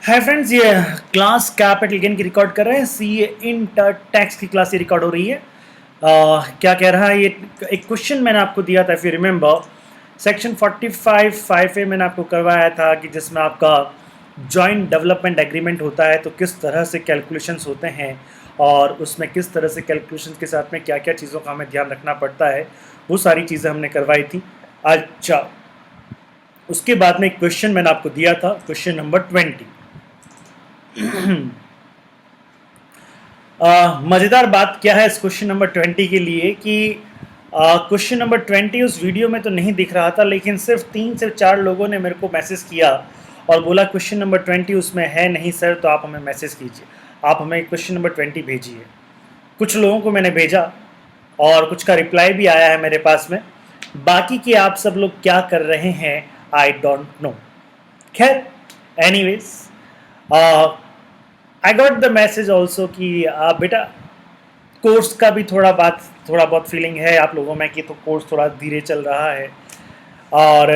Hi friends, ये class capital gain की record कर रहे हैं। सीए इंटर टैक्स की क्लास ये रिकॉर्ड हो रही है। क्या कह रहा है ये? एक क्वेश्चन मैंने आपको दिया था, इफ यू रिमेंबर, सेक्शन 45(5) मैंने आपको करवाया था कि जिसमें आपका जॉइंट डेवलपमेंट एग्रीमेंट होता है तो किस तरह से कैलकुलेशंस होते हैं और उसमें किस तरह से कैलकुलेशंस के साथ में क्या क्या चीज़ों का हमें ध्यान रखना पड़ता है, वो सारी चीज़ें हमने करवाई थी। अच्छा, उसके बाद में एक क्वेश्चन मैंने आपको दिया था, क्वेश्चन नंबर 20। मज़ेदार बात क्या है इस क्वेश्चन नंबर 20 के लिए कि क्वेश्चन नंबर 20 उस वीडियो में तो नहीं दिख रहा था, लेकिन सिर्फ 3 से 4 लोगों ने मेरे को मैसेज किया और बोला क्वेश्चन नंबर 20 उसमें है नहीं सर, तो आप हमें मैसेज कीजिए, आप हमें क्वेश्चन नंबर 20 भेजिए। कुछ लोगों को मैंने भेजा और कुछ का रिप्लाई भी आया है मेरे पास में। बाकी के आप सब लोग क्या कर रहे हैं आई डोंट नो। खैर, anyways, I got the message also कि बेटा कोर्स का भी थोड़ा बहुत फीलिंग है आप लोगों में कि तो कोर्स थोड़ा धीरे चल रहा है। और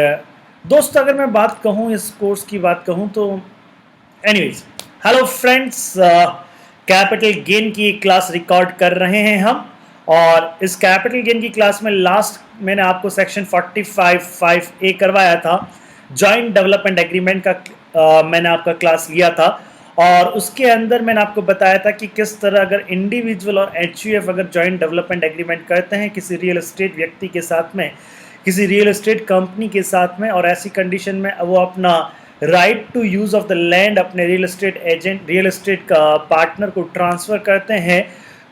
दोस्त, अगर मैं बात कहूँ, इस कोर्स की बात कहूँ तो anyways, hello friends, capital gain की क्लास रिकॉर्ड कर रहे हैं हम। और इस कैपिटल गेन की क्लास में लास्ट मैंने आपको सेक्शन 45(5) करवाया था, जॉइंट डेवलपमेंट एग्रीमेंट का। मैंने आपका क्लास लिया था और उसके अंदर मैंने आपको बताया था कि किस तरह अगर इंडिविजुअल और एचयूएफ अगर जॉइंट डेवलपमेंट एग्रीमेंट करते हैं किसी रियल एस्टेट व्यक्ति के साथ में, किसी रियल एस्टेट कंपनी के साथ में, और ऐसी कंडीशन में वो अपना right to use of the land अपने real estate agent, real estate का पार्टनर को ट्रांसफ़र करते हैं,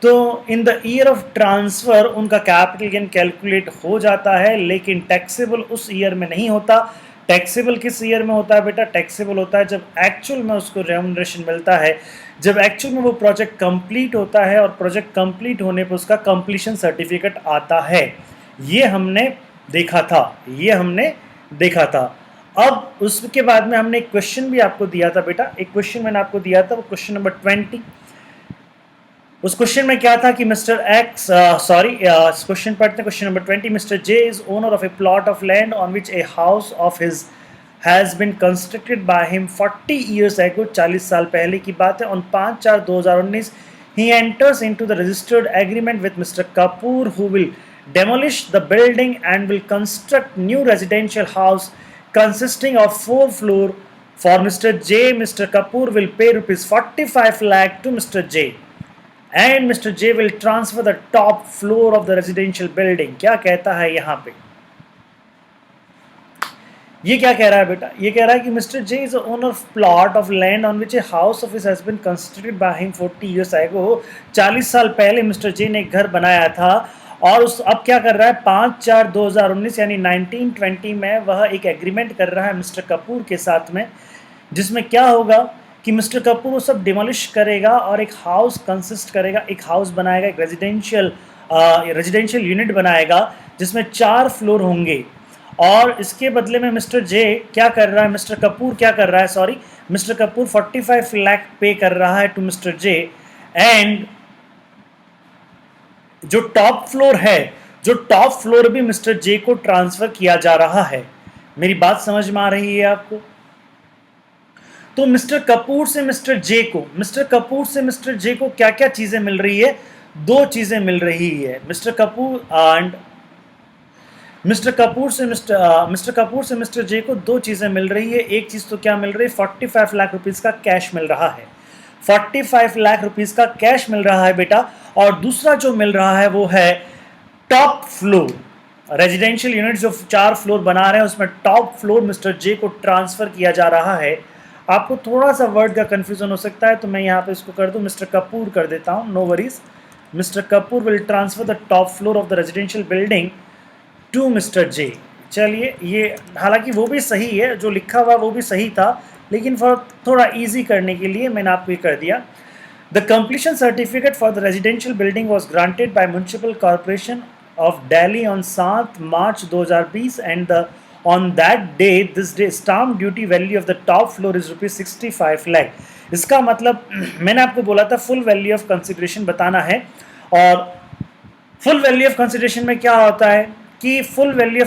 तो in the year of transfer उनका कैपिटल गेन कैलकुलेट हो जाता है, लेकिन टैक्सेबल उस ईयर में नहीं होता। टैक्सेबल किस ईयर में होता है बेटा? टैक्सेबल होता है जब एक्चुअल में उसको रेम्यूनरेशन मिलता है, जब एक्चुअल में वो प्रोजेक्ट कंप्लीट होता है और प्रोजेक्ट कंप्लीट होने पर उसका कंप्लीशन सर्टिफिकेट आता है। ये हमने देखा था। अब उसके बाद में हमने एक क्वेश्चन भी आपको दिया था बेटा, एक क्वेश्चन मैंने आपको दिया था, वो क्वेश्चन नंबर 20। उस क्वेश्चन में क्या था कि मिस्टर एक्स, क्वेश्चन पढ़ते हैं, question number 20। Mister J is owner of a plot of land on which a house of his has been constructed by him 40 years ago, 40 साल पहले की बात है। On 5/4/2019 he enters into the registered agreement with Mr. Kapoor, who will demolish the building and will construct new residential house consisting of 4 floor for Mr. J. Mr. Kapoor will pay rupees 45 lakh to Mr. J and Mr. J will transfer the top floor of the residential building। क्या कहता है यहाँ पे? ये क्या कह रहा है बेटा? ये कह रहा है कि mister J is owner of plot of land on which a house of his has been constructed by him 40 years ago। 40 साल पहले मिस्टर जे ने एक घर बनाया था और उस अब क्या कर रहा है? 5/4/2019 यानी 1920 में वह एक एग्रीमेंट कर रहा है मिस्टर कपूर के साथ में, जिसमें क्या होगा कि मिस्टर कपूर वो सब डिमोलिश करेगा और एक हाउस कंसिस्ट करेगा, एक हाउस बनाएगा, एक रेजिडेंशियल यूनिट बनाएगा जिसमें 4 फ्लोर होंगे। और इसके बदले में मिस्टर जे क्या कर रहा है, मिस्टर कपूर 45 लाख पे कर रहा है टू मिस्टर जे। एंड जो टॉप फ्लोर भी मिस्टर जे को ट्रांसफर किया जा रहा है। मेरी बात समझ में आ रही है आपको? तो मिस्टर कपूर से मिस्टर जे को क्या क्या चीजें मिल रही है? 2 चीजें मिल रही है। मिस्टर कपूर से मिस्टर जे को 2 चीजें मिल रही है। एक चीज तो क्या मिल रही है? 45 लाख रुपीस का कैश मिल रहा है। 45 लाख रुपीस का कैश मिल रहा है बेटा। और दूसरा जो मिल रहा है वो है टॉप फ्लोर। रेजिडेंशियल यूनिट जो 4 फ्लोर बना रहे हैं उसमें टॉप फ्लोर मिस्टर जे को ट्रांसफर किया जा रहा है। आपको थोड़ा सा वर्ड का कंफ्यूजन हो सकता है, तो मैं यहाँ पे इसको कर दूँ, मिस्टर कपूर कर देता हूँ, no worries. Mister Kapoor will transfer the top floor of the residential building to mister J. चलिए, ये हालांकि वो भी सही है, जो लिखा हुआ वो भी सही था, लेकिन फॉर थोड़ा इजी करने के लिए मैंने आपको ये कर दिया। The completion certificate for the residential building was granted by municipal corporation of Delhi on 7 March 2020 and the on that day this day stamp duty value of the top floor is rupees 65 lakh। इसका मतलब मैंने आपको बोला था full value of consideration बताना है। और full value of consideration में क्या होता है कि फुल वैल्यू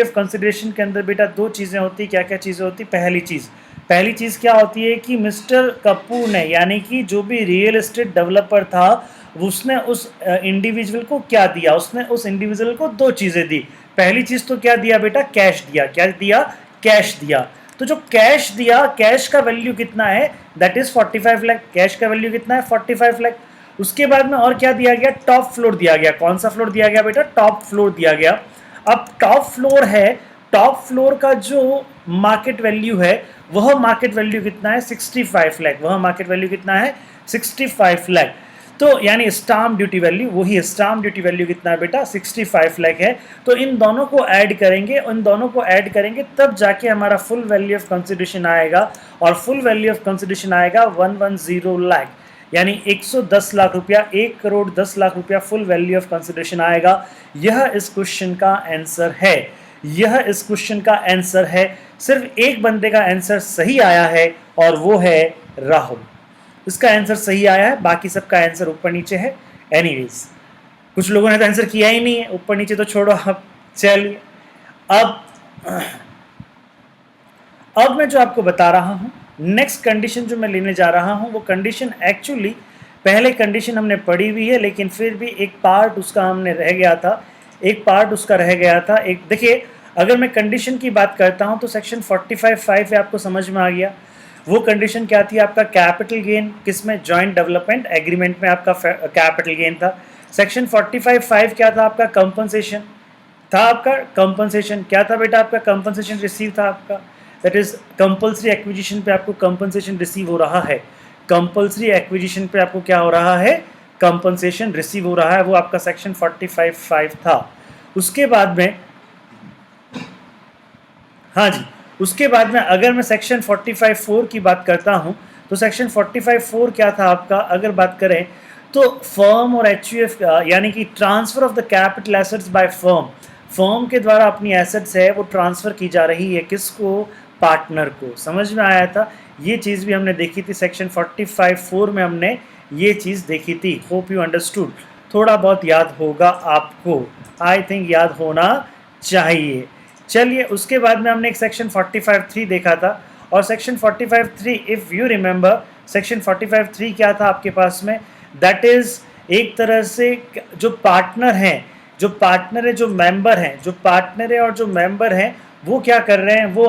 ऑफ कंसिडरेशन के अंदर बेटा 2 चीज़ें होती। क्या क्या चीज़ें होती? पहली चीज़ पहली चीज़ क्या होती है कि मिस्टर कपूर ने, यानी कि जो भी रियल एस्टेट डेवलपर था, उसने उस इंडिविजुअल को क्या दिया, उसने उस इंडिविजुअल को दो चीज़ें दी। पहली चीज़ तो क्या दिया बेटा, कैश दिया। क्या दिया, कैश दिया। तो जो कैश दिया, कैश का वैल्यू कितना है, दैट इज 45 लाख। कैश का वैल्यू कितना है, 45 लाख। उसके बाद में और क्या दिया गया, टॉप फ्लोर दिया गया। कौन सा फ्लोर दिया गया बेटा, टॉप फ्लोर दिया गया। अब टॉप फ्लोर है, टॉप फ्लोर का जो मार्केट वैल्यू है, वह मार्केट वैल्यू कितना है, 65 लाख। वह मार्केट वैल्यू कितना है, 65 लाख। तो यानी स्टाम्प ड्यूटी वैल्यू, वही स्टाम्प ड्यूटी वैल्यू कितना है बेटा, 65 लाख है। तो इन दोनों को ऐड करेंगे, इन दोनों को ऐड करेंगे, तब जाके हमारा फुल वैल्यू ऑफ कंसिडरेशन आएगा। और फुल वैल्यू ऑफ कंसिडरेशन आएगा 110 लाख, यानी 110 लाख रुपया, 1 करोड़ 10 लाख रुपया फुल वैल्यू ऑफ कंसिडरेशन आएगा। यह इस क्वेश्चन का आंसर है, यह इस क्वेश्चन का आंसर है। सिर्फ एक बंदे का आंसर सही आया है और वो है राहुल। इसका आंसर सही आया है, बाकी सबका आंसर ऊपर नीचे है। एनीवेज, कुछ लोगों ने तो आंसर किया ही नहीं है, ऊपर नीचे तो छोड़ो आप। चलिए, अब मैं जो आपको बता रहा हूं, नेक्स्ट कंडीशन जो मैं लेने जा रहा हूं, वो कंडीशन एक्चुअली पहले कंडीशन हमने पढ़ी हुई है, लेकिन फिर भी एक पार्ट उसका हमने रह गया था, एक पार्ट उसका रह गया था। एक देखिए, अगर मैं कंडीशन की बात करता हूं तो सेक्शन 45(5) आपको समझ में आ गया। वो कंडीशन क्या थी, आपका कैपिटल गेन किसमें, जॉइंट डेवलपमेंट एग्रीमेंट में आपका कैपिटल गेन था। सेक्शन 45(5) क्या था, आपका कंपनसेशन था। आपका कंपनसेशन क्या था बेटा, आपका कंपनसेशन रिसीव था आपका, दैट इज कंपल्सरी एक्विजिशन पे आपको कंपनसेशन रिसीव हो रहा है। कंपल्सरी एक्विजिशन पे आपको क्या हो रहा है, कंपनसेशन रिसीव हो रहा है, वो आपका सेक्शन 45(5) था। उसके बाद में, हाँ जी, उसके बाद में अगर मैं सेक्शन 45(4) की बात करता हूं, तो सेक्शन 45(4) क्या था आपका, अगर बात करें तो फर्म और एचयूएफ, यानी कि transfer of the capital assets by firm, firm के द्वारा अपनी एसेट्स है वो ट्रांसफर की जा रही है, किसको, पार्टनर को। समझ में आया था, ये चीज़ भी हमने देखी थी सेक्शन 45(4) में, हमने ये चीज़ देखी थी। होप यू अंडरस्टूड, थोड़ा बहुत याद होगा आपको, आई थिंक याद होना चाहिए। चलिए, उसके बाद में हमने एक सेक्शन 45(3) देखा था, और section 45(3) if you remember, section 45(3) क्या था आपके पास में, दैट इज़ एक तरह से जो पार्टनर हैं, जो पार्टनर है, जो मेंबर हैं, जो पार्टनर है और जो मेंबर हैं, वो क्या कर रहे हैं, वो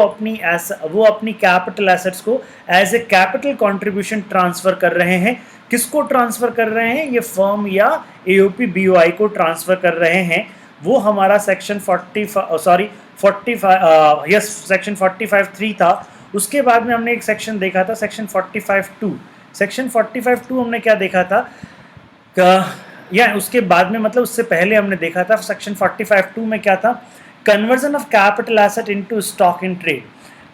अपनी कैपिटल एसेट्स को as a capital contribution transfer कर रहे हैं। किसको ट्रांसफर कर रहे हैं, ये फर्म या एओपी बीओआई को ट्रांसफर कर रहे हैं। वो हमारा सेक्शन 45(3) था। उसके बाद में हमने एक सेक्शन देखा था, सेक्शन 45(2). सेक्शन 45(2) हमने क्या देखा था, या उसके बाद में, मतलब उससे पहले हमने देखा था सेक्शन 45(2) में क्या था, conversion of capital asset into stock in trade.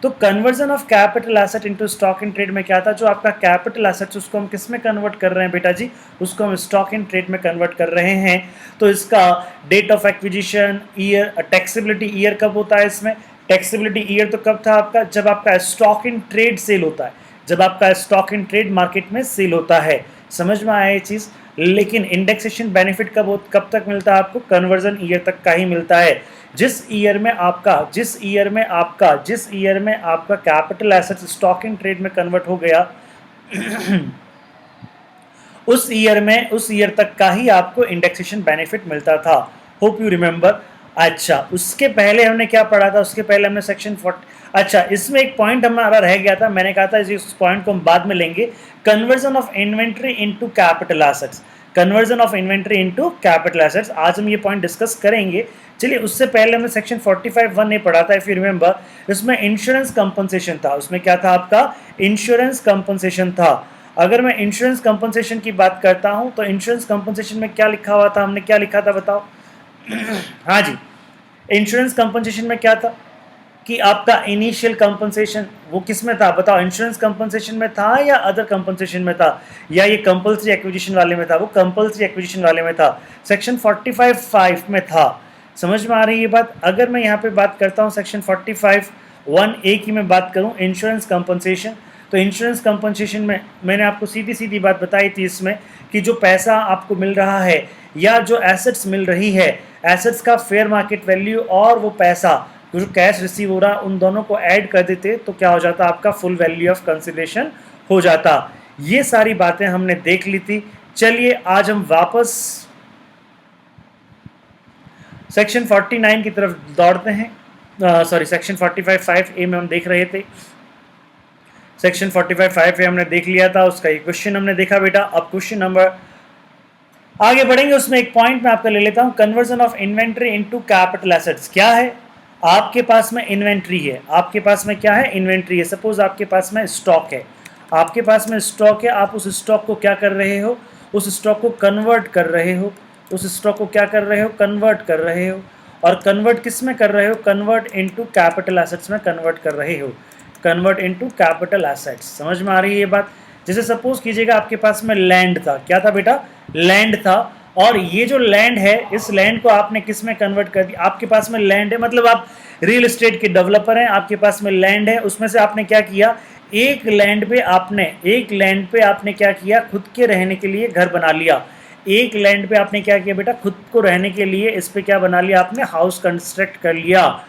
तो conversion of capital asset into stock in trade में क्या था, जो आपका कैपिटल एसेट्स उसको हम किस में कन्वर्ट कर रहे हैं बेटा जी, उसको हम स्टॉक इन ट्रेड में कन्वर्ट कर रहे हैं। तो इसका date of acquisition, year, taxability year कब होता है इसमें, टैक्सेबिलिटी ईयर तो कब था आपका, जब आपका स्टॉक इन ट्रेड सेल होता है, जब आपका स्टॉक इन ट्रेड मार्केट में सेल होता है। समझ में आया ये चीज़। लेकिन इंडेक्सेशन बेनिफिट कब तक मिलता है आपको, कन्वर्जन ईयर तक का ही मिलता है। जिस ईयर में आपका capital assets stock in trade में कन्वर्ट हो गया उस ईयर तक का ही आपको इंडेक्सेशन बेनिफिट मिलता था। Hope you remember. अच्छा, उसके पहले हमने क्या पढ़ा था, उसके पहले हमने सेक्शन 40, अच्छा, इसमें एक पॉइंट हमारा रह गया था, मैंने कहा था इस पॉइंट को हम बाद में लेंगे, conversion of inventory into capital assets, conversion of inventory into capital assets, आज हम ये पॉइंट डिस्कस करेंगे। चलिए, उससे पहले हमने सेक्शन 45(1) ने पढ़ा था, इफ यू रिमेंबर, इसमें इंश्योरेंस कंपनसेशन था। उसमें क्या था आपका, इंश्योरेंस कंपनसेशन था। अगर मैं इंश्योरेंस कंपनसेशन की बात करता हूं, तो इंश्योरेंस कंपनसेशन में क्या लिखा हुआ था, हमने क्या लिखा था बताओ हाँ जी, इंश्योरेंस कंपनसेशन में क्या था कि आपका इनिशियल कंपनसेशन वो किस में था बताओ, इंश्योरेंस कंपनसेशन में था या अदर कंपनसेशन में था, या ये कंपल्सरी एक्विजिशन वाले में था, वो कंपल्सरी एक्विजिशन वाले में था, सेक्शन 45(5) में था। समझ में आ रही है बात। अगर मैं यहाँ पे बात करता हूँ सेक्शन 45(1)(a) की मैं बात करूँ, इंश्योरेंस कंपनसेशन, तो इंश्योरेंस कंपनसेशन में मैंने आपको सीधी सीधी बात बताई थी इसमें, कि जो पैसा आपको मिल रहा है या जो एसेट्स मिल रही है, एसेट्स का फेयर मार्केट वैल्यू और वो पैसा जो कैश रिसीव हो रहा है उन दोनों को ऐड कर देते तो क्या हो जाता, आपका फुल वैल्यू ऑफ कंसिडरेशन हो जाता। ये सारी बातें हमने देख ली थी। चलिए आज हम वापस सेक्शन 49 की तरफ दौड़ते हैं। सॉरी, सेक्शन 45(5)(a) में हम देख रहे थे। सेक्शन 45(5)(a) हमने देख लिया था, उसका एक क्वेश्चन हमने देखा बेटा। अब क्वेश्चन नंबर आगे बढ़ेंगे, उसमें एक पॉइंट मैं आपका ले लेता हूं, conversion of inventory into capital assets. क्या है, आपके पास में इन्वेंट्री है, आपके पास में क्या है, इन्वेंट्री है। सपोज आपके पास में स्टॉक है, आपके पास में स्टॉक है, आप उस स्टॉक को क्या कर रहे हो, उस स्टॉक को कन्वर्ट कर रहे हो, उस स्टॉक को क्या कर रहे हो, कन्वर्ट कर रहे हो। और कन्वर्ट किस में कर रहे हो, कन्वर्ट इनटू कैपिटल एसेट्स में कन्वर्ट कर रहे हो, कन्वर्ट इनटू कैपिटल एसेट्स। समझ में आ रही है ये बात। जैसे सपोज कीजिएगा आपके पास में लैंड था, क्या था बेटा, लैंड था, और ये जो लैंड है इस लैंड को आपने किस में कन्वर्ट कर दिया, आपके पास में लैंड है, मतलब आप रियल एस्टेट के डेवलपर हैं, आपके पास में लैंड है, उसमें से आपने क्या किया, एक लैंड पे आपने क्या किया, खुद के रहने के लिए घर बना लिया। एक लैंड पे आपने क्या किया बेटा, खुद को रहने के लिए इस पे क्या बना लिया आपने, हाउस कंस्ट्रक्ट कर लिया,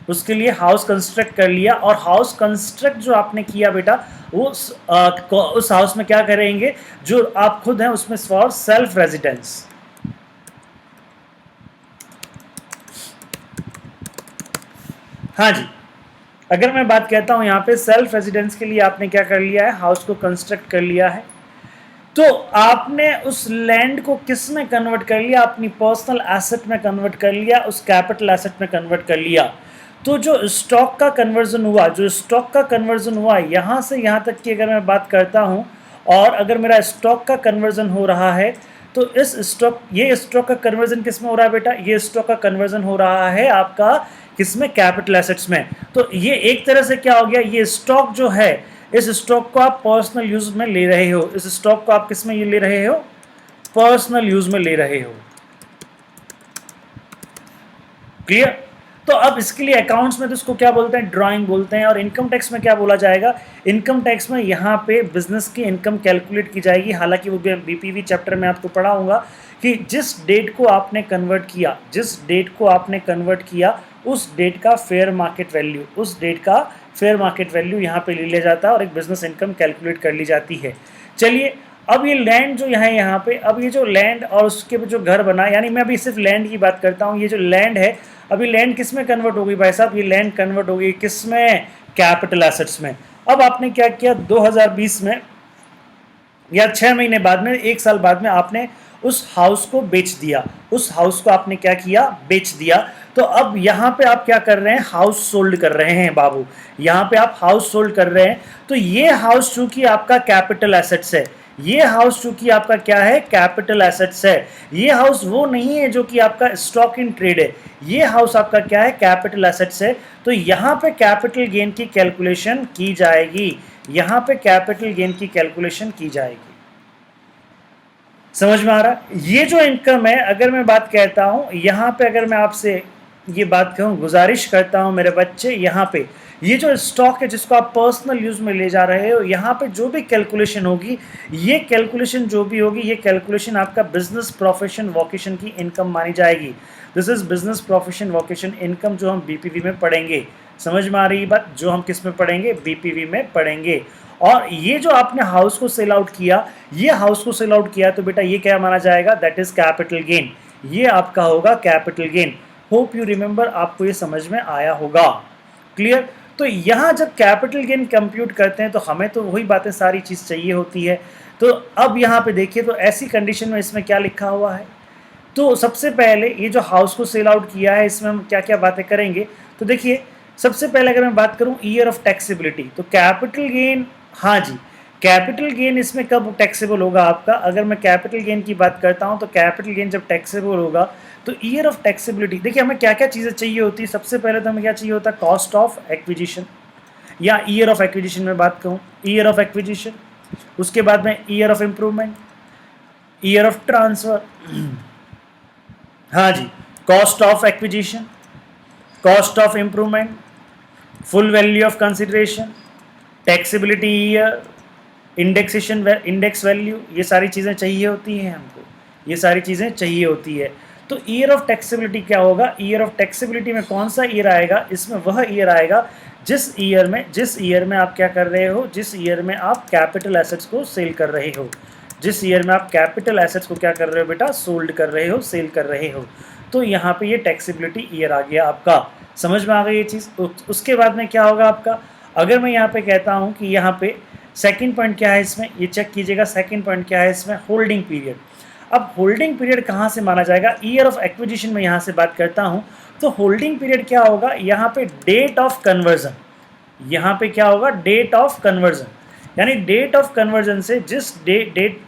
उसके लिए हाउस कंस्ट्रक्ट कर लिया। और हाउस कंस्ट्रक्ट जो आपने किया बेटा, उस हाउस में क्या करेंगे, जो आप खुद हैं उसमें फॉर सेल्फ रेजिडेंस। हाँ जी, अगर मैं बात कहता हूं यहां पे सेल्फ रेजिडेंस के लिए आपने क्या कर लिया है, हाउस को कंस्ट्रक्ट कर लिया है। तो आपने उस लैंड को किस में कन्वर्ट कर लिया, अपनी पर्सनल एसेट में कन्वर्ट कर लिया, उस कैपिटल एसेट में कन्वर्ट कर लिया। तो जो स्टॉक का कन्वर्जन हुआ, यहाँ से यहाँ तक की अगर मैं बात करता हूँ, और अगर मेरा स्टॉक का कन्वर्जन हो रहा है, तो ये स्टॉक का कन्वर्जन किस में हो रहा है बेटा, ये स्टॉक का कन्वर्जन हो रहा है आपका किसमें, कैपिटल एसेट्स में। तो ये एक तरह से क्या हो गया, ये स्टॉक जो है, इस स्टॉक को आप पर्सनल यूज में ले रहे हो, इस स्टॉक को आप किस में ले रहे हो, पर्सनल यूज में ले रहे हो। क्लियर। तो अब इसके लिए अकाउंट्स में तो इसको क्या बोलते हैं, ड्राइंग बोलते हैं। और इनकम टैक्स में क्या बोला जाएगा, इनकम टैक्स में यहाँ पे बिजनेस की इनकम कैलकुलेट की जाएगी। हालांकि वो बीपीवी चैप्टर में आपको पढ़ाऊंगा कि जिस डेट को आपने कन्वर्ट किया, उस डेट का फेयर मार्केट वैल्यू यहाँ पे ले लिया जाता है और एक बिजनेस इनकम कैलकुलेट कर ली जाती है। चलिए, अब ये लैंड जो यहाँ पे, अब ये जो लैंड और उसके जो घर बना, यानी मैं अभी सिर्फ लैंड की बात करता हूँ। ये जो लैंड है, अभी लैंड किस में कन्वर्ट हो गई भाई साहब, ये लैंड कन्वर्ट हो गई किस में, कैपिटल एसेट्स में। अब आपने क्या किया, 2020 में या 6 महीने बाद में, 1 साल बाद में आपने उस हाउस को बेच दिया, उस हाउस को आपने क्या किया, बेच दिया। तो अब यहाँ पे आप क्या कर रहे हैं, हाउस सोल्ड कर रहे हैं बाबू, यहाँ पे आप हाउस सोल्ड कर रहे हैं। तो ये हाउस चूंकि आपका कैपिटल एसेट्स है, ये हाउस चूंकि आपका क्या है, कैपिटल एसेट्स है। ये हाउस वो नहीं है जो कि आपका स्टॉक इन ट्रेड है, ये हाउस आपका क्या है, कैपिटल एसेट्स है। तो यहाँ पे कैपिटल गेन की कैलकुलेशन की जाएगी, यहाँ पे कैपिटल गेन की कैलकुलेशन की जाएगी। समझ में आ रहा है। ये जो इनकम है, अगर मैं बात कहता हूं यहाँ पे, अगर मैं आपसे ये बात कहूँ, गुजारिश करता हूं मेरे बच्चे, यहाँ पे ये जो स्टॉक है जिसको आप पर्सनल यूज में ले जा रहे हो, यहाँ पे जो भी कैलकुलेशन होगी, ये कैलकुलेशन जो भी होगी, ये कैलकुलेशन आपका बिजनेस प्रोफेशन वोकेशन की इनकम मानी जाएगी। This is business profession vocation income, जो हम बीपीवी में पढ़ेंगे। समझ में आ रही बात, जो हम किस में पढ़ेंगे, बीपीवी में पढ़ेंगे। और ये जो आपने हाउस को सेल आउट किया, ये हाउस को सेल आउट किया, तो बेटा ये क्या माना जाएगा, दैट इज कैपिटल गेन, ये आपका होगा capital gain. Hope you remember, आपको ये समझ में आया होगा। क्लियर। तो यहाँ जब कैपिटल गेन कंप्यूट करते हैं तो हमें तो वही बातें सारी चीज़ चाहिए होती है। तो अब यहाँ पे देखिए, तो ऐसी कंडीशन में इसमें क्या लिखा हुआ है, तो सबसे पहले ये जो हाउस को सेल आउट किया है, इसमें हम क्या क्या बातें करेंगे। तो देखिए, सबसे पहले अगर मैं बात करूं ईयर ऑफ टैक्सेबिलिटी, तो कैपिटल गेन, हाँ जी, कैपिटल गेन इसमें कब टैक्सेबल होगा आपका, अगर मैं कैपिटल गेन की बात करता हूं, तो कैपिटल गेन जब टैक्सेबल होगा तो ईयर ऑफ टैक्सेबिलिटी, देखिए हमें क्या क्या चीज़ें चाहिए होती है। सबसे पहले तो हमें क्या चाहिए होता है, कॉस्ट ऑफ एक्विजिशन, या ईयर ऑफ एक्विजिशन में बात कहूँ, ईयर ऑफ एक्विजिशन, उसके बाद में year of improvement, year of transfer, हाँ जी, cost of acquisition, cost of improvement, full value of consideration, taxability year, indexation, index value, ये सारी चीज़ें चाहिए होती हैं हमको, ये सारी चीज़ें चाहिए होती है। तो ईयर ऑफ टैक्सेबिलिटी क्या होगा, ईयर ऑफ टैक्सेबिलिटी में कौन सा ईयर आएगा, इसमें वह ईयर आएगा जिस ईयर में आप क्या कर रहे हो, जिस ईयर में आप कैपिटल एसेट्स को सेल कर रहे हो, जिस ईयर में आप कैपिटल एसेट्स को क्या कर रहे हो बेटा, सोल्ड कर रहे हो, सेल कर रहे हो। तो यहाँ पे ये टैक्सेबिलिटी ईयर आ गया आपका। समझ में आ गई ये चीज़। उसके बाद में क्या होगा आपका, अगर मैं यहाँ पे कहता हूँ कि यहाँ पे सेकंड पॉइंट क्या है इसमें, ये चेक कीजिएगा, सेकंड पॉइंट क्या है इसमें, होल्डिंग पीरियड। अब होल्डिंग पीरियड कहाँ से माना जाएगा, ईयर ऑफ एक्विजिशन में यहाँ से बात करता हूँ। तो होल्डिंग पीरियड क्या होगा, यहाँ पे डेट ऑफ कन्वर्जन, यहाँ पे क्या होगा, डेट ऑफ कन्वर्जन, यानी डेट ऑफ कन्वर्जन से जिस डेट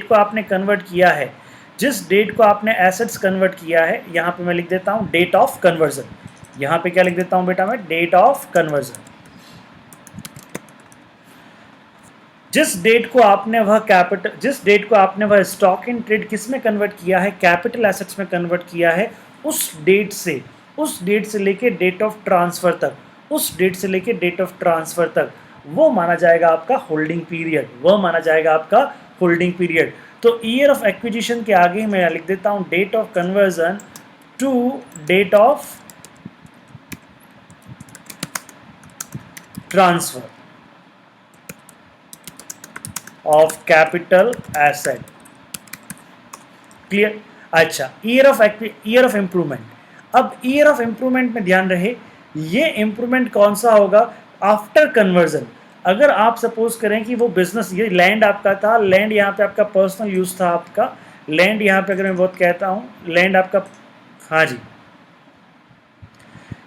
को आपने कन्वर्ट किया है, जिस डेट को आपने एसेट्स कन्वर्ट किया है, यहाँ पे मैं लिख देता हूँ डेट ऑफ कन्वर्जन। यहाँ पे क्या लिख देता हूँ बेटा मैं, डेट ऑफ कन्वर्जन। जिस डेट को आपने वह स्टॉक इन ट्रेड किस में कन्वर्ट किया है, कैपिटल एसेट्स में कन्वर्ट किया है, उस डेट से लेके डेट ऑफ ट्रांसफर तक, उस डेट से लेके डेट ऑफ ट्रांसफर तक वो माना जाएगा आपका होल्डिंग पीरियड, वह माना जाएगा आपका होल्डिंग पीरियड। तो ईयर ऑफ एक्विजिशन के आगे मैं लिख देता हूं date of conversion to date of transfer of capital asset. Clear. अच्छा, ईयर ऑफ इंप्रूवमेंट। अब ईयर ऑफ इंप्रूवमेंट में ध्यान रहे, ये इंप्रूवमेंट कौन सा होगा, आफ्टर कन्वर्जन। अगर आप सपोज करें कि वो बिजनेस, ये लैंड आपका था, लैंड यहाँ पे आपका पर्सनल यूज था, आपका लैंड यहाँ पे अगर मैं बहुत कहता हूँ, लैंड आपका, हाँ जी,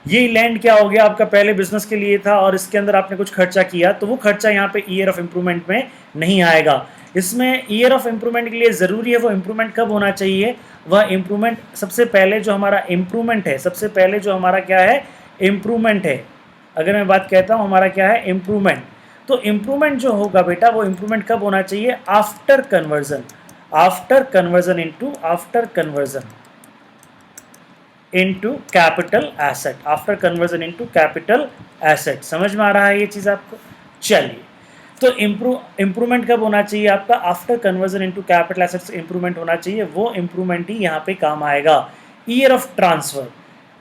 ये लैंड क्या हो गया आपका, पहले बिजनेस के लिए था और इसके अंदर आपने कुछ खर्चा किया, तो वो खर्चा यहाँ पे ईयर ऑफ इंप्रूवमेंट में नहीं आएगा। इसमें ईयर ऑफ इंप्रूवमेंट के लिए ज़रूरी है वो इंप्रूवमेंट कब होना चाहिए, वह इंप्रूवमेंट सबसे पहले जो हमारा इंप्रूवमेंट है, सबसे पहले जो हमारा क्या है, इंप्रूवमेंट है। अगर मैं बात कहता हूँ हमारा क्या है, इंप्रूवमेंट, तो इंप्रूवमेंट जो होगा बेटा, वो इंप्रूवमेंट कब होना चाहिए, after conversion, after conversion into capital asset, after conversion into capital asset. समझ में आ रहा है ये चीज़ आपको। चलिए, तो इंप्रूवमेंट कब होना चाहिए आपका, after conversion into capital assets improvement होना चाहिए, वो इंप्रूवमेंट ही यहाँ पे काम आएगा। Year of transfer.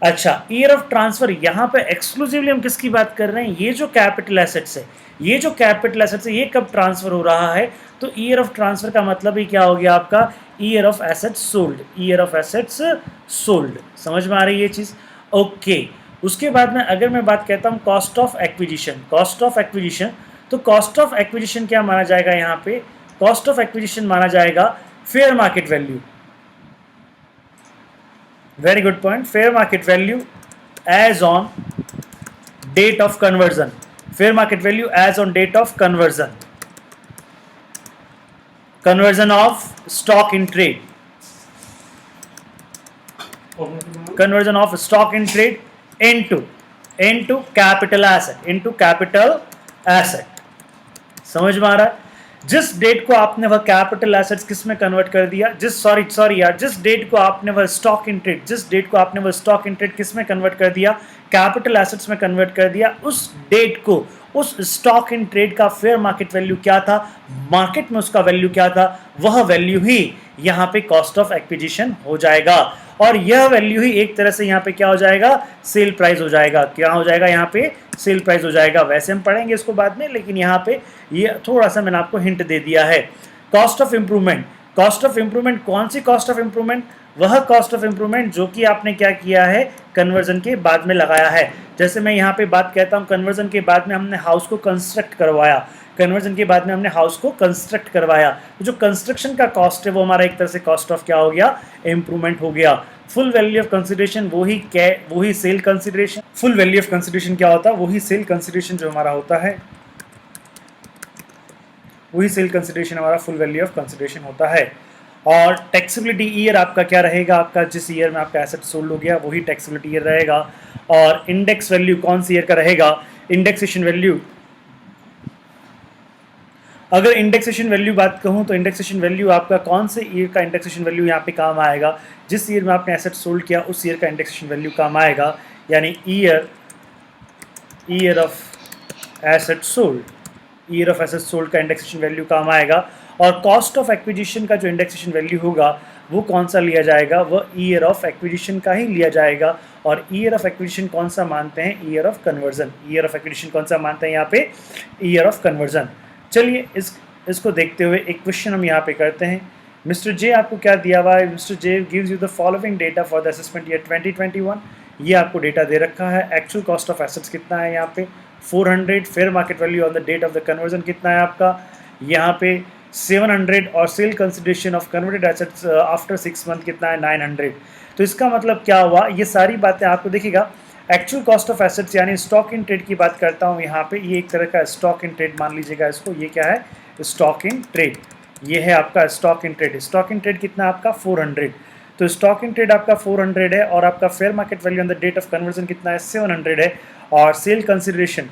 अच्छा, ईयर ऑफ ट्रांसफर यहाँ पे एक्सक्लूसिवली हम किसकी बात कर रहे हैं, ये जो कैपिटल एसेट्स है, ये जो कैपिटल एसेट्स है, ये कब ट्रांसफर हो रहा है, तो ईयर ऑफ ट्रांसफर का मतलब ही क्या हो गया आपका, year of assets sold, year of assets sold. समझ में आ रही है ये चीज़। ओके, उसके बाद में अगर मैं बात कहता हूँ cost of acquisition, cost of acquisition, तो कॉस्ट ऑफ एक्विजिशन क्या माना जाएगा यहाँ पे, कॉस्ट ऑफ एक्विजिशन माना जाएगा fair market value. Very good point, fair market value as on date of conversion, fair market value as on date of conversion, conversion of stock in trade, conversion of stock in trade into capital asset, समझ में आ रहा है। जिस date को आपने वह capital assets किस में कन्वर्ट कर दिया, जिस डेट को आपने वह स्टॉक इन ट्रेड किस में कन्वर्ट कर दिया, कैपिटल एसेट्स में कन्वर्ट कर दिया, उस डेट को, उस स्टॉक इन ट्रेड का फेयर मार्केट वैल्यू क्या था, मार्केट में उसका वैल्यू क्या था, वह वैल्यू ही यहाँ पे कॉस्ट ऑफ एक्विजिशन हो जाएगा, और यह वैल्यू ही एक तरह से यहाँ पे क्या हो जाएगा, सेल प्राइस हो जाएगा। क्या हो जाएगा यहाँ पे, सेल प्राइस हो जाएगा। वैसे हम पढ़ेंगे इसको बाद में, लेकिन यहाँ पे ये थोड़ा सा मैंने आपको हिंट दे दिया है। Cost of improvement, cost of improvement कौन सी कॉस्ट ऑफ इंप्रूवमेंट, वह कॉस्ट ऑफ इंप्रूवमेंट जो कि आपने क्या किया है, कन्वर्जन के बाद में लगाया है। जैसे मैं यहाँ पे बात कहता हूँ, कन्वर्जन के बाद में हमने हाउस को कंस्ट्रक्ट करवाया, कन्वर्जन के बाद में हमने हाउस को कंस्ट्रक्ट करवाया, तो जो कंस्ट्रक्शन का कॉस्ट है वो हमारा एक तरह से कॉस्ट ऑफ क्या हो गया, इंप्रूवमेंट हो गया। फुल वैल्यू ऑफ कंसिडरेशन वही sale consideration, full value of consideration क्या होता है, वही सेल कंसिडरेशन जो हमारा होता है, वही सेल कंसिडरेशन हमारा फुल वैल्यू ऑफ कंसिडरेशन होता है। और टैक्सेबिलिटी ईयर आपका क्या रहेगा, आपका जिस ईयर में आपका एसेट सोल्ड हो गया वही टैक्सेबिलिटी ईयर रहेगा। और इंडेक्स वैल्यू कौन सी ईयर का रहेगा, इंडेक्सेशन वैल्यू, अगर इंडेक्सेशन वैल्यू बात कहूँ तो इंडेक्सेशन वैल्यू आपका कौन से ईयर का इंडेक्सेशन वैल्यू यहाँ पे काम आएगा, जिस ईयर में आपने एसेट सोल्ड किया उस ईयर का इंडेक्सेशन वैल्यू काम आएगा, यानी year of asset sold, year of asset sold का इंडेक्सेशन वैल्यू काम आएगा। और कॉस्ट ऑफ एक्विजिशन का जो इंडेक्सेशन वैल्यू होगा वो कौन सा लिया जाएगा, वह ईयर ऑफ एक्विजिशन का ही लिया जाएगा। और ईयर ऑफ एक्विजिशन कौन सा मानते हैं, year of conversion. Year of acquisition कौन सा मानते हैं यहाँ पे, ईयर ऑफ कन्वर्जन। चलिए इसको देखते हुए एक क्वेश्चन हम यहाँ पे करते हैं। मिस्टर जे आपको क्या दिया हुआ है, mister J gives you the following data for the assessment year 2021। ये आपको डेटा दे रखा है। एक्चुअल कॉस्ट ऑफ एसेट्स कितना है यहाँ पे 400, fair market value on the date of the conversion कितना है आपका यहाँ पे 700, और sale consideration of converted assets after 6 month कितना है 900। तो इसका मतलब क्या हुआ, ये सारी बातें आपको देखिएगा। एक्चुअल कॉस्ट ऑफ एसेट्स यानी स्टॉक इन ट्रेड की बात करता हूँ यहाँ पे, ये एक तरह का स्टॉक इन ट्रेड मान लीजिएगा इसको। ये क्या है, स्टॉक इन ट्रेड। ये है आपका stock in trade. Stock in trade कितना आपका 400। तो स्टॉक इन ट्रेड आपका 400 है, और आपका fair market value on the date of conversion कितना है 700 है। और सेल कंसिडरेशन,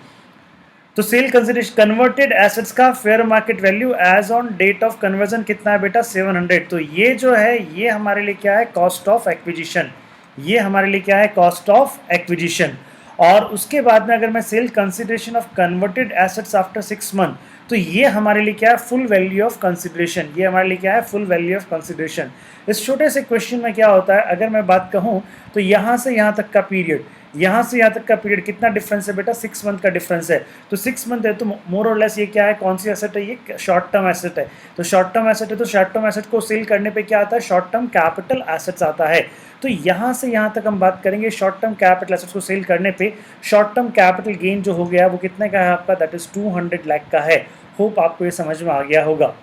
तो सेल कंसिडरेशन कन्वर्टेड एसेट्स का fair market value as on date of conversion कितना है बेटा 700। तो ये जो है ये हमारे लिए क्या है, कॉस्ट ऑफ एक्विजिशन। ये हमारे लिए क्या है, कॉस्ट ऑफ एक्विजिशन। और उसके बाद में अगर मैं cell consideration of converted assets after 6 month, तो ये हमारे लिए क्या है, फुल वैल्यू ऑफ कंसिडरेशन। ये हमारे लिए क्या है, फुल वैल्यू ऑफ कंसिडरेशन। इस छोटे से क्वेश्चन में क्या होता है, अगर मैं बात कहूँ तो यहाँ से यहाँ तक का पीरियड, यहाँ से यहाँ तक का पीरियड कितना डिफरेंस है बेटा, 6 मंथ का डिफरेंस है। तो 6 मंथ है तो मोर और लेस ये क्या है, कौन सी एसेट है, ये शॉर्ट टर्म एसेट है। तो शॉर्ट टर्म एसेट है, तो शॉर्ट टर्म एसेट को सेल करने पे क्या आता है, शॉर्ट टर्म कैपिटल एसेट्स आता है। तो यहाँ से यहाँ तक हम बात करेंगे शॉर्ट टर्म कैपिटल एसेट्स को सेल करने पे शॉर्ट टर्म कैपिटल गेन जो हो गया वो कितने का है आपका, दैट इज 200 लाख का है। होप आपको ये समझ में आ गया होगा।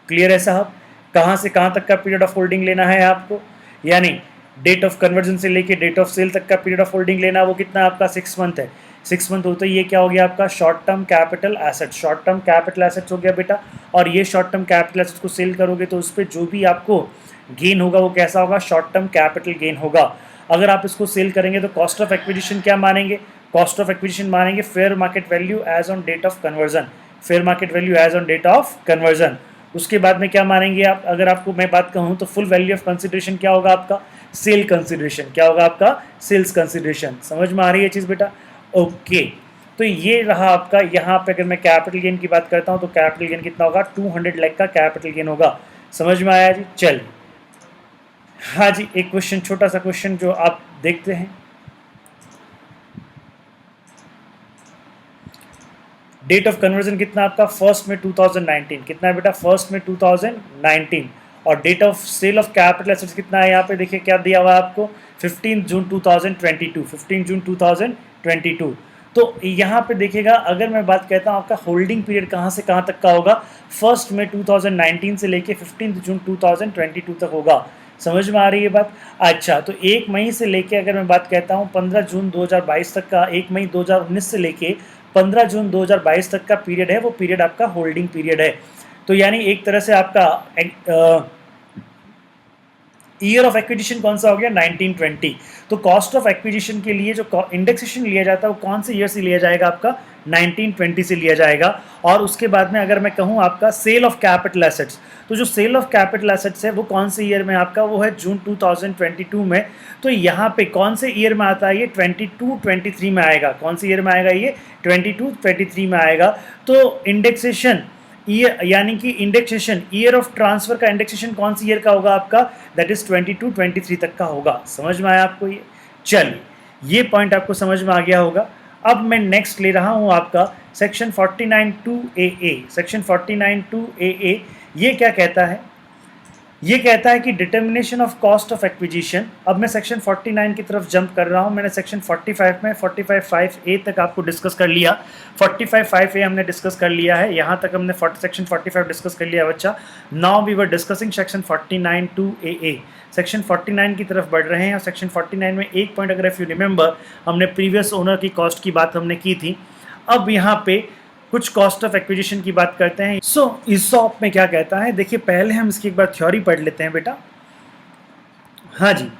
क्लियर है साहब, कहाँ से कहाँ तक का पीरियड ऑफ होल्डिंग लेना है आपको, यानी डेट ऑफ कन्वर्जन से लेके डेट ऑफ सेल तक का पीरियड ऑफ होल्डिंग लेना, वो कितना आपका 6 मंथ है। 6 मंथ होता है, ये क्या हो गया आपका short term capital asset. Short term capital assets हो गया बेटा। और ये शॉर्ट टर्म कैपिटल एसेट्स को सेल करोगे तो उस पर जो भी आपको गेन होगा वो कैसा होगा, शॉर्ट टर्म कैपिटल गेन होगा। अगर आप इसको सेल करेंगे तो कॉस्ट ऑफ एक्विजिशन क्या मानेंगे, कॉस्ट ऑफ एक्विजिशन मानेंगे fair market value as on date of conversion. Fair market value as on date of conversion. उसके बाद में क्या मानेंगे आप, अगर आपको मैं बात कहूँ तो फुल वैल्यू ऑफ कंसिडरेशन क्या होगा आपका, सेल कंसिडरेशन। क्या होगा आपका, सेल्स कंसिडरेशन। समझ में आ रही है चीज़ बेटा, ओके। तो ये रहा आपका, यहाँ पे अगर मैं कैपिटल गेन की बात करता हूँ तो कैपिटल गेन कितना होगा, 200 लाख का कैपिटल गेन होगा। समझ में आया जी, चलिए। हाँ जी, एक क्वेश्चन, छोटा सा क्वेश्चन जो आप देखते हैं। डेट ऑफ कन्वर्जन कितना आपका, फर्स्ट में 2019 कितना है बेटा, फर्स्ट में 2019। और date of sale of capital assets कितना है यहाँ पे, देखिए क्या दिया हुआ है आपको 15 जून 2022, 15 जून 2022। तो यहाँ पे देखिएगा, अगर मैं बात कहता हूँ आपका होल्डिंग पीरियड कहाँ से कहाँ तक का होगा, फर्स्ट में 2019 से लेके 15 जून 2022 तक होगा। समझ में आ रही है बात। अच्छा, तो 1 मई से लेके अगर मैं बात कहता हूँ 15 जून 2022 तक का, 1 मई 2019 से लेके 15 जून 2022 तक का पीरियड है, वो पीरियड आपका होल्डिंग पीरियड है। तो यानी एक तरह से आपका ईयर ऑफ एक्विजिशन कौन सा हो गया, 1920। तो कॉस्ट ऑफ एक्विजिशन के लिए जो इंडेक्सेशन लिया जाता है वो कौन से ईयर से लिया जाएगा आपका, 1920 से लिया जाएगा। और उसके बाद में अगर मैं कहूँ आपका सेल ऑफ कैपिटल एसेट्स, तो जो सेल ऑफ कैपिटल एसेट्स है वो कौन से ईयर में आपका, वो है जून 2022 में। तो यहाँ पे कौन से ईयर में आता है ये, 22-23 में आएगा। कौन से ईयर में आएगा ये, 22-23 में आएगा। तो इंडेक्सेशन ईयर, यानी कि इंडेक्सेशन ईयर ऑफ ट्रांसफर का इंडेक्सेशन कौन सी ईयर का होगा आपका, दैट इज 22-23 तक का होगा। समझ में आया आपको ये, चलिए ये पॉइंट आपको समझ में आ गया होगा। अब मैं नेक्स्ट ले रहा हूं आपका सेक्शन 49(2)AA। सेक्शन 49(2)AA ये क्या कहता है, ये कहता है कि determination of cost of acquisition. अब मैं सेक्शन 49 की तरफ जंप कर रहा हूं। मैंने सेक्शन 45 में 45(5)A तक आपको डिस्कस कर लिया, 45(5)A हमने डिस्कस कर लिया है। यहाँ तक हमने सेक्शन 45 डिस्कस कर लिया बच्चा। Now we were discussing section 49(2)AA। Section 49 की तरफ बढ़ रहे हैं। और सेक्शन 49 में एक पॉइंट, अगर इफ यू रिमेंबर, हमने प्रीवियस ओनर की कॉस्ट की बात हमने की थी। अब यहाँ पे कुछ कॉस्ट ऑफ एक्विजिशन की बात करते हैं। सो ईसॉप में क्या कहता है, देखिए पहले हम इसकी एक बार थ्योरी पढ़ लेते हैं बेटा। हाँ जी,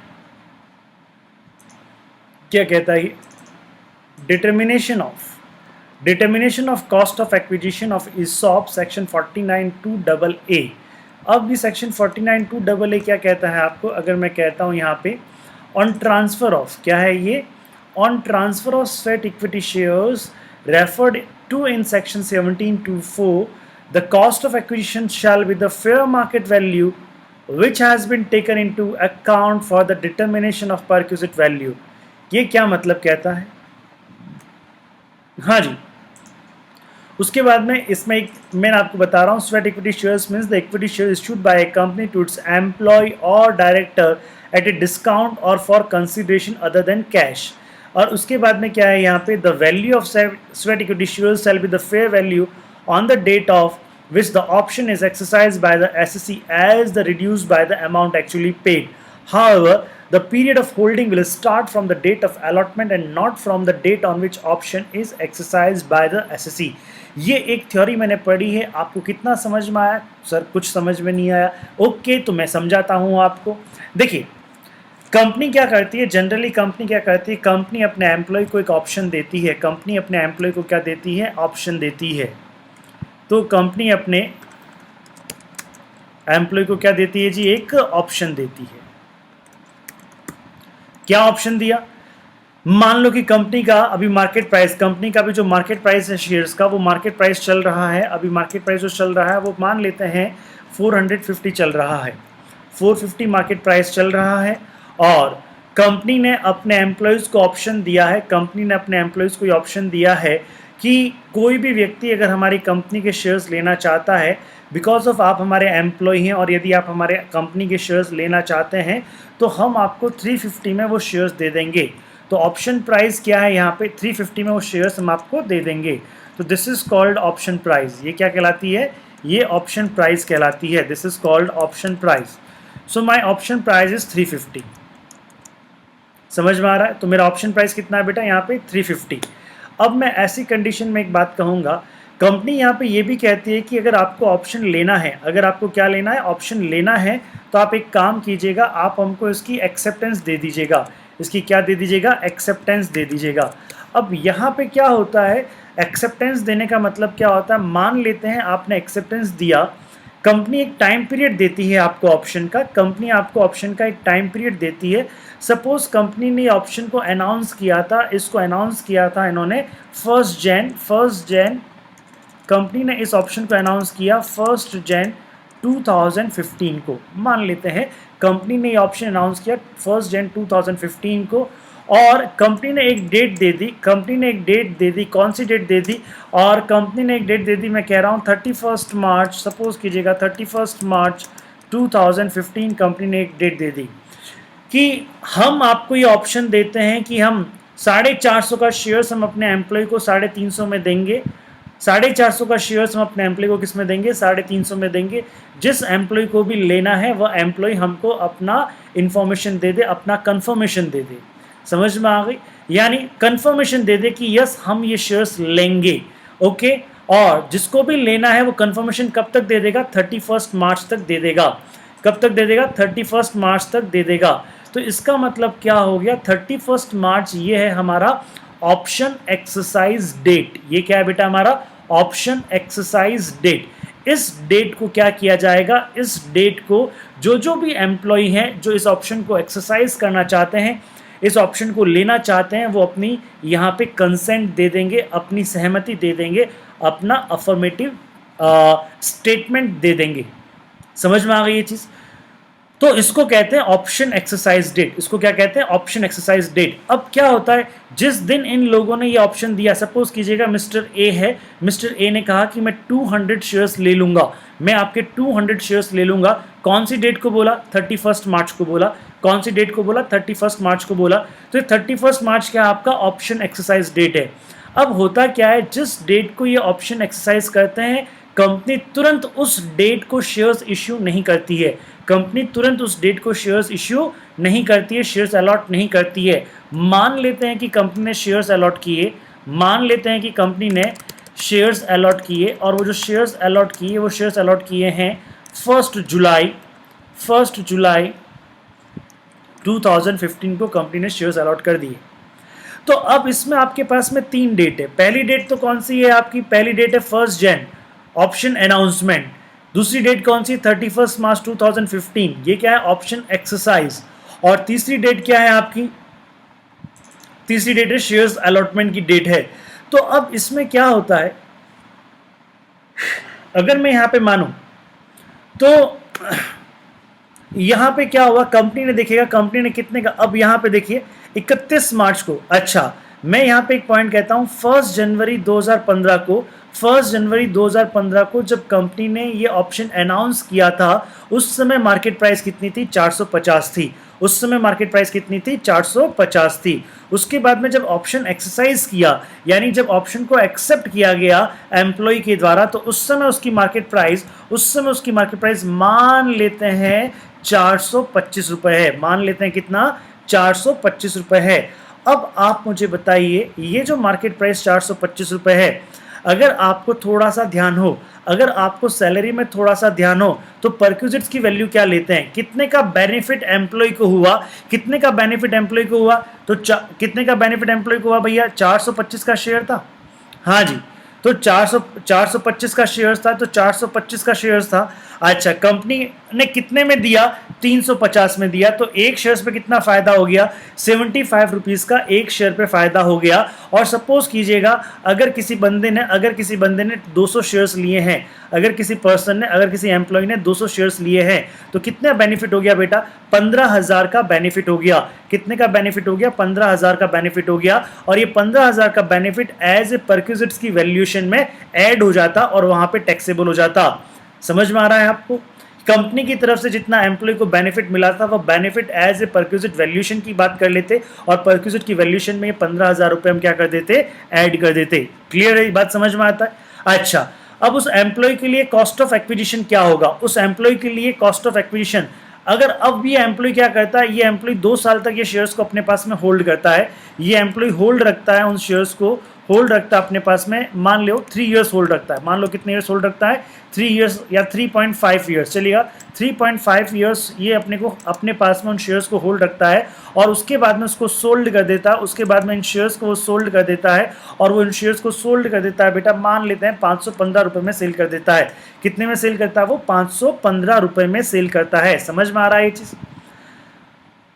क्या कहता है, determination of cost of acquisition of ESOP, section 49(2)AA। अब ये सेक्शन 49(2)AA क्या कहता है आपको, अगर मैं कहता हूँ यहाँ पे ऑन ट्रांसफर ऑफ, क्या है ये, on transfer of sweat equity shares referred to in section 17(2)(4), the cost of acquisition shall be the fair market value which has been taken into account for the determination of perquisite value. ये क्या मतलब कहता है? हाँ जी, उसके बाद में इसमें एक मैं आपको बता रहा हूँ, sweat equity shares means the equity share issued by a company to its employee और डायरेक्टर एट ए डिस्काउंट और for consideration other than cash. और उसके बाद में क्या है यहाँ पे, the value of sweat equity shares shall be the fair value on the date of which the option is exercised by the SSE as the reduced by the amount actually paid. However, the period of holding will start from the date of allotment and not from the date on which option is exercised by the SSE. ये एक theory मैंने पढ़ी है, आपको कितना समझ में आया? सर कुछ समझ में नहीं आया। ओके, तो मैं समझाता हूँ आपको। देखिए, कंपनी क्या करती है, जनरली कंपनी क्या करती है, कंपनी अपने एम्प्लॉय को एक ऑप्शन देती है। कंपनी अपने एम्प्लॉय को क्या देती है? ऑप्शन देती है। तो कंपनी अपने एम्प्लॉय को क्या देती है जी? एक ऑप्शन देती है। क्या ऑप्शन दिया? मान लो कि कंपनी का अभी मार्केट प्राइस, कंपनी का भी जो मार्केट प्राइस है शेयर्स का, वो मार्केट प्राइस चल रहा है, अभी मार्केट प्राइस जो चल रहा है वो मान लेते हैं 450 चल रहा है, 450 मार्केट प्राइस चल रहा है। और कंपनी ने अपने एम्प्लॉयज़ को ऑप्शन दिया है, कंपनी ने अपने एम्प्लॉयज़ को ऑप्शन दिया है कि कोई भी व्यक्ति अगर हमारी कंपनी के शेयर्स लेना चाहता है, बिकॉज ऑफ आप हमारे एम्प्लॉय हैं और यदि आप हमारे कंपनी के शेयर्स लेना चाहते हैं तो हम आपको 350 में वो शेयर्स दे देंगे। तो ऑप्शन प्राइस क्या है यहाँ पे? 350 में वो शेयर्स हम आपको दे देंगे। तो this is called option price. ये क्या कहलाती है? ये ऑप्शन प्राइस कहलाती है। This is called option price. So my option price is 350। समझ में आ रहा है? तो मेरा ऑप्शन प्राइस कितना है बेटा? यहाँ पे 350। अब मैं ऐसी कंडीशन में एक बात कहूँगा, कंपनी यहाँ पे ये भी कहती है कि अगर आपको ऑप्शन लेना है, अगर आपको क्या लेना है? ऑप्शन लेना है, तो आप एक काम कीजिएगा, आप हमको इसकी एक्सेप्टेंस दे दीजिएगा। इसकी क्या दे दीजिएगा? एक्सेप्टेंस दे दीजिएगा। अब यहाँ पे क्या होता है? एक्सेप्टेंस देने का मतलब क्या होता है? मान लेते हैं आपने एक्सेप्टेंस दिया, कंपनी एक टाइम पीरियड देती है आपको ऑप्शन का, कंपनी आपको ऑप्शन का एक टाइम पीरियड देती है। सपोज कंपनी ने ऑप्शन को अनाउंस किया था, इसको अनाउंस किया था इन्होंने 1 जैन कंपनी ने इस ऑप्शन को अनाउंस किया 1 जैन 2015 को। मान लेते हैं कंपनी ने ये ऑप्शन अनाउंस किया 1 जैन 2015 को, और कंपनी ने एक डेट दे दी, कंपनी ने एक डेट दे दी। कौन सी डेट दे दी? और कंपनी ने एक डेट दे दी, मैं कह रहा हूँ 31 मार्च, सपोज कीजिएगा 31 मार्च 2015 कंपनी ने एक डेट दे दी कि हम आपको ये ऑप्शन देते हैं कि हम 450 का शेयर्स हम अपने एम्प्लॉय को 350 में देंगे। 450 का शेयर्स हम अपने एम्प्लॉय को किस में देंगे? 350 में देंगे। जिस एम्प्लॉय को भी लेना है वह एम्प्लॉय हमको अपना इंफॉर्मेशन दे दे, अपना कंफर्मेशन दे दे। समझ में आ गई? यानी कंफर्मेशन दे दे कि यस हम ये शेयर्स लेंगे। ओके, और जिसको भी लेना है वो कंफर्मेशन कब तक दे देगा? 31 मार्च तक दे देगा। कब तक दे देगा? 31 मार्च तक दे देगा। तो इसका मतलब क्या हो गया? 31 मार्च ये है हमारा ऑप्शन एक्सरसाइज डेट। ये क्या है बेटा? हमारा ऑप्शन एक्सरसाइज डेट। इस डेट को क्या किया जाएगा? इस डेट को जो भी एम्प्लॉय हैं जो इस ऑप्शन को एक्सरसाइज करना चाहते हैं, इस ऑप्शन को लेना चाहते हैं, वो अपनी यहाँ पे कंसेंट दे देंगे, अपनी सहमति दे देंगे, अपना अफर्मेटिव स्टेटमेंट दे देंगे। समझ में आ गई ये चीज़? तो इसको कहते हैं ऑप्शन एक्सरसाइज डेट। इसको क्या कहते हैं? Option exercise date. अब क्या होता है, जिस दिन इन लोगों ने ये ऑप्शन दिया, सपोज कीजिएगा मिस्टर ए है, मिस्टर ए ने कहा कि मैं 200 शेयर्स ले लूंगा, मैं आपके 200 शेयर्स ले लूंगा। कौन सी डेट को बोला? 31 मार्च को बोला। कौन सी डेट को बोला? 31 मार्च को बोला। तो ये 31 मार्च क्या आपका ऑप्शन एक्सरसाइज डेट है। अब होता क्या है, जिस डेट को ये ऑप्शन एक्सरसाइज करते हैं, कंपनी तुरंत उस डेट को शेयर्स इश्यू नहीं करती है। कंपनी तुरंत उस डेट को शेयर्स इश्यू नहीं करती है, शेयर्स अलॉट नहीं करती है। मान लेते हैं कि कंपनी ने शेयर्स अलॉट किए, मान लेते हैं कि कंपनी ने शेयर्स अलॉट किए, और वो जो शेयर्स अलॉट किए वो शेयर्स अलॉट किए हैं 1 जुलाई 2015 को कंपनी ने शेयर्स अलॉट कर दिए। तो अब इसमें आपके पास में 3 डेट है। पहली डेट तो कौन सी है आपकी? पहली डेट है 1 जैन, ऑप्शन अनाउंसमेंट। दूसरी डेट कौन सी? 31 मार्च 2015, ये क्या है? Option exercise. और तीसरी डेट क्या है आपकी? तीसरी डेट है शेयर्स अलॉटमेंट की डेट है। तो अब इसमें क्या होता है, अगर मैं यहां पे मानूं तो यहाँ पे क्या हुआ, कंपनी ने देखिएगा कंपनी ने कितने का, अब यहाँ पे देखिए 31 मार्च को, अच्छा मैं यहाँ पे एक पॉइंट कहता हूँ, 1 जनवरी 2015 को जब कंपनी ने ये ऑप्शन अनाउंस किया था, उस समय मार्केट प्राइस कितनी थी, 450 थी। उस समय मार्केट प्राइस कितनी थी, 450 थी। उसके बाद में जब ऑप्शन एक्सरसाइज किया, यानी जब ऑप्शन को एक्सेप्ट किया गया एम्प्लॉय के द्वारा, तो उस समय उसकी मार्केट प्राइस मान लेते हैं 425 रुपए है। मान लेते हैं कितना, 425 रुपए है। अब आप मुझे बताइए, ये जो मार्केट प्राइस 425 रुपए है, अगर आपको थोड़ा सा ध्यान हो, अगर आपको सैलरी में थोड़ा सा ध्यान हो, तो परक्यूजिट्स की वैल्यू क्या लेते हैं, कितने का बेनिफिट एम्प्लॉय को हुआ, कितने का बेनिफिट एम्प्लॉय को हुआ, तो कितने का बेनिफिट एम्प्लॉय को हुआ भैया, 425 का शेयर था, हाँ जी, तो 425 का शेयर था, तो 425 का शेयर था। अच्छा, कंपनी ने कितने में दिया, 350 में दिया, तो एक शेयर पे कितना फायदा हो गया, 75 रुपीज का एक शेयर पे फायदा हो गया। और सपोज कीजिएगा अगर किसी बंदे ने 200 शेयर्स लिए हैं, अगर किसी एम्प्लॉय ने 200 शेयर्स लिए हैं, तो कितना बेनिफिट हो गया बेटा, 15,000 का बेनिफिट हो गया। कितने का बेनिफिट हो गया, 15,000 का बेनिफिट हो गया। और ये 15,000 का बेनिफिट एज ए परक्यूजिट्स की वैल्यूएशन में ऐड हो जाता और वहां पे टैक्सेबल हो जाता। समझ में आ रहा है आपको, कंपनी की तरफ से जितना एम्प्लॉय को बेनिफिट मिला था, वो benefit as a perquisite valuation की बात कर लेते, और परक्यूजिट की वैल्यूएशन में 15,000 रुपए हम क्या कर देते, ऐड कर देते। क्लियर है, बात समझ में आता है। अच्छा, अब उस एम्प्लॉय के लिए कॉस्ट ऑफ एक्विजिशन क्या होगा, उस एम्प्लॉय के लिए कॉस्ट ऑफ एक्विजिशन, अगर अब ये एम्प्लॉय क्या करता है, ये एम्प्लॉय 2 साल तक ये शेयर्स को अपने पास में होल्ड करता है, ये एम्प्लॉय होल्ड रखता है, उन शेयर्स को होल्ड रखता है अपने पास में, मान लो 3 इयर्स होल्ड रखता है, मान लो कितने इयर्स होल्ड रखता है, 3 इयर्स या 3.5 इयर्स चलिएगा, 3.5 इयर्स ये अपने पास में उन शेयर्स को होल्ड रखता है, और उसके बाद में उसको सोल्ड कर देता है, उसके बाद में इन शेयर्स को वो सोल्ड कर देता है, और वो इन शेयर्स को सोल्ड कर देता है बेटा, मान लेते हैं 515 रुपए में सेल कर देता है। कितने में सेल करता है वो, 515 रुपए में सेल करता है। समझ में आ रहा है ये चीज।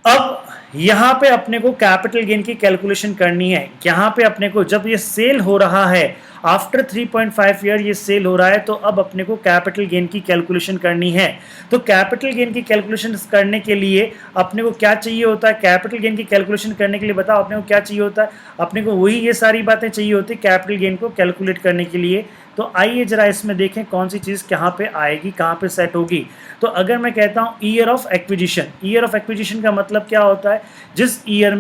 अब यहां पे अपने को कैपिटल गेन की कैलकुलेशन करनी है। यहां पे अपने को जब ये सेल हो रहा है, आफ्टर 3.5 ईयर ये सेल हो रहा है, तो अब अपने को कैपिटल गेन की कैलकुलेशन करनी है। तो कैपिटल गेन की कैलकुलेशन करने के लिए अपने को क्या चाहिए होता है, कैपिटल गेन की कैलकुलेशन करने के लिए बताओ अपने को क्या चाहिए होता है, अपने को वही ये सारी बातें चाहिए होती है कैपिटल गेन को कैलकुलेट करने के लिए। तो आइए जरा इसमें देखें कौन सी चीज़ कहाँ पे आएगी, कहाँ पे सेट होगी। तो अगर मैं कहता हूँ year of acquisition, year of acquisition का मतलब क्या होता है, जिस ईयर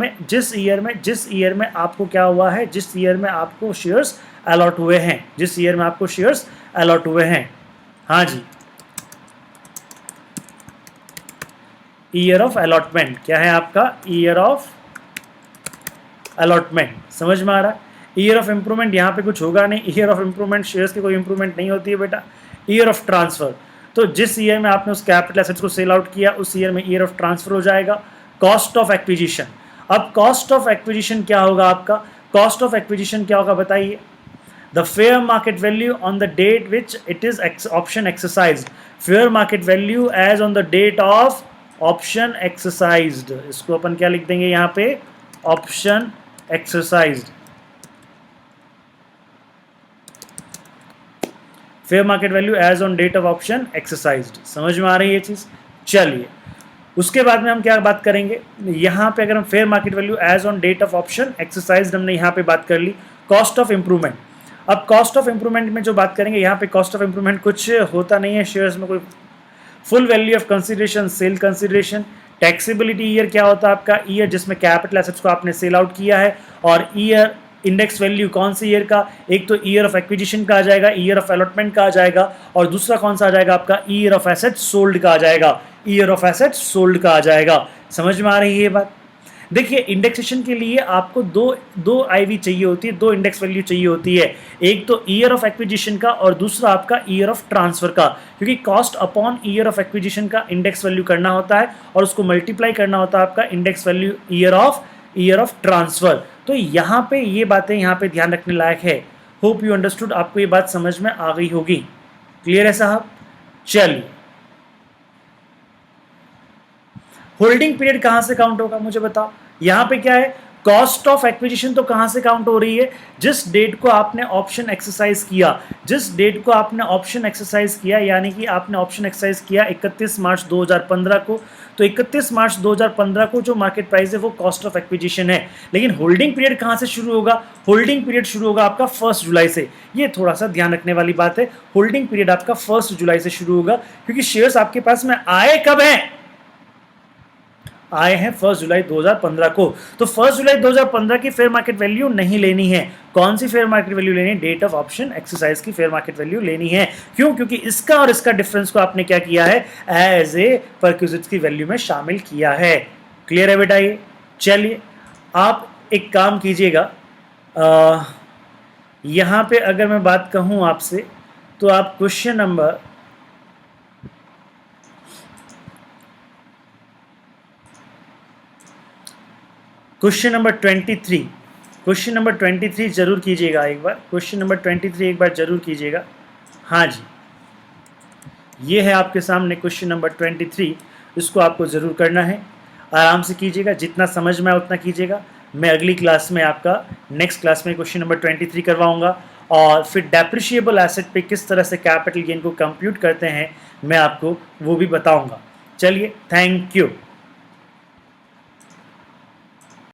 में आपको क्या हुआ है, जिस ईयर में आपको शेयर्स अलॉट हुए हैं, जिस ईयर में आपको शेयर्स अलॉट हुए हैं, हाँ जी, ईयर ऑफ अलॉटमेंट। क्या है आपका, ईयर ऑफ अलॉटमेंट। समझ में आ रहा है। ईयर ऑफ इंप्रूवमेंट यहाँ पे कुछ होगा नहीं, ईयर ऑफ इंप्रूवमेंट शेयर्स की कोई इंप्रूवमेंट नहीं होती है बेटा। ईयर ऑफ ट्रांसफर, तो जिस ईयर में आपने उस कैपिटल एसेट्स को सेल आउट किया, उस ईयर में ईयर ऑफ ट्रांसफर हो जाएगा। कॉस्ट ऑफ एक्विजिशन, अब कॉस्ट ऑफ एक्विजिशन क्या होगा आपका, कॉस्ट ऑफ एक्विजिशन क्या होगा बताइए, the fair market value on the date which it is option exercise, fair market value as on the date of option exercised, इसको अपन क्या लिख देंगे यहाँ पे, option exercised, fair market value as on date of option exercised. समझ में आ रही है ये चीज। चलिए उसके बाद में हम क्या बात करेंगे, यहाँ पे अगर हम fair market value as on date of option exercised हमने यहाँ पे बात कर ली। कॉस्ट ऑफ इंप्रूवमेंट, अब कॉस्ट ऑफ इंप्रूवमेंट में जो बात करेंगे, यहाँ पे कॉस्ट ऑफ इंप्रूवमेंट कुछ होता नहीं है शेयर्स में, कोई full value of consideration, sale consideration. Taxability year क्या होता है आपका, ईयर जिसमें कैपिटल एसेट्स को आपने सेल आउट किया है, और ईयर इंडेक्स वैल्यू कौन सी ईयर का, एक तो ईयर ऑफ एक्विजिशन का आ जाएगा, ईयर ऑफ अलॉटमेंट का आ जाएगा, और दूसरा कौन सा आ जाएगा आपका, ईयर ऑफ एसेट्स सोल्ड का आ जाएगा, ईयर ऑफ एसेट्स सोल्ड का आ जाएगा। समझ में आ रही है ये बात। देखिए इंडेक्सेशन के लिए आपको दो आईवी चाहिए होती है, दो इंडेक्स वैल्यू चाहिए होती है, एक तो ईयर ऑफ एक्विजिशन का और दूसरा आपका ईयर ऑफ ट्रांसफर का, क्योंकि cost upon year of acquisition का इंडेक्स वैल्यू करना होता है और उसको मल्टीप्लाई करना होता है आपका index value year of transfer. तो यहाँ पे ये बातें यहाँ पे ध्यान रखने लायक है। होप यू अंडरस्टूड, आपको ये बात समझ में आ गई होगी। क्लियर है साहब। चलिए होल्डिंग पीरियड कहां से काउंट होगा मुझे बताओ। यहां पे क्या है, कॉस्ट ऑफ एक्विजिशन तो कहां से काउंट हो रही है, जिस डेट को आपने ऑप्शन एक्सरसाइज किया, जिस डेट को आपने ऑप्शन एक्सरसाइज किया, यानी कि आपने ऑप्शन एक्सरसाइज किया 31 मार्च 2015 को, तो 31 मार्च 2015 को जो मार्केट प्राइस है वो कॉस्ट ऑफ एक्विजिशन है। लेकिन होल्डिंग पीरियड कहां से शुरू होगा, होल्डिंग पीरियड शुरू होगा आपका 1 जुलाई से। ये थोड़ा सा ध्यान रखने वाली बात है, होल्डिंग पीरियड आपका 1 जुलाई से शुरू होगा, क्योंकि शेयर्स आपके पास में आए कब हैं, आए हैं 1 जुलाई 2015 को। तो 1 जुलाई 2015 की फेयर मार्केट वैल्यू नहीं लेनी है। कौन सी फेयर मार्केट वैल्यू लेनी है, डेट ऑफ ऑप्शन एक्सरसाइज की फेयर मार्केट वैल्यू लेनी है। क्यों, क्योंकि इसका और इसका डिफरेंस को आपने क्या किया है, एज ए परक्विजिट्स की वैल्यू में शामिल किया है। क्लियर है बेटा ये। चलिए आप एक काम कीजिएगा, यहां पे अगर मैं बात कहूं आपसे, तो आप क्वेश्चन नंबर क्वेश्चन नंबर 23 जरूर कीजिएगा एक बार, क्वेश्चन नंबर 23 एक बार जरूर कीजिएगा। हाँ जी, ये है आपके सामने क्वेश्चन नंबर 23, इसको आपको ज़रूर करना है, आराम से कीजिएगा, जितना समझ में आए उतना कीजिएगा। मैं अगली क्लास में आपका नेक्स्ट क्लास में क्वेश्चन नंबर 23 करवाऊंगा, और फिर डेप्रिशिएबल एसेट पे किस तरह से कैपिटल गेन को कंप्यूट करते हैं मैं आपको वो भी बताऊंगा। चलिए, थैंक यू।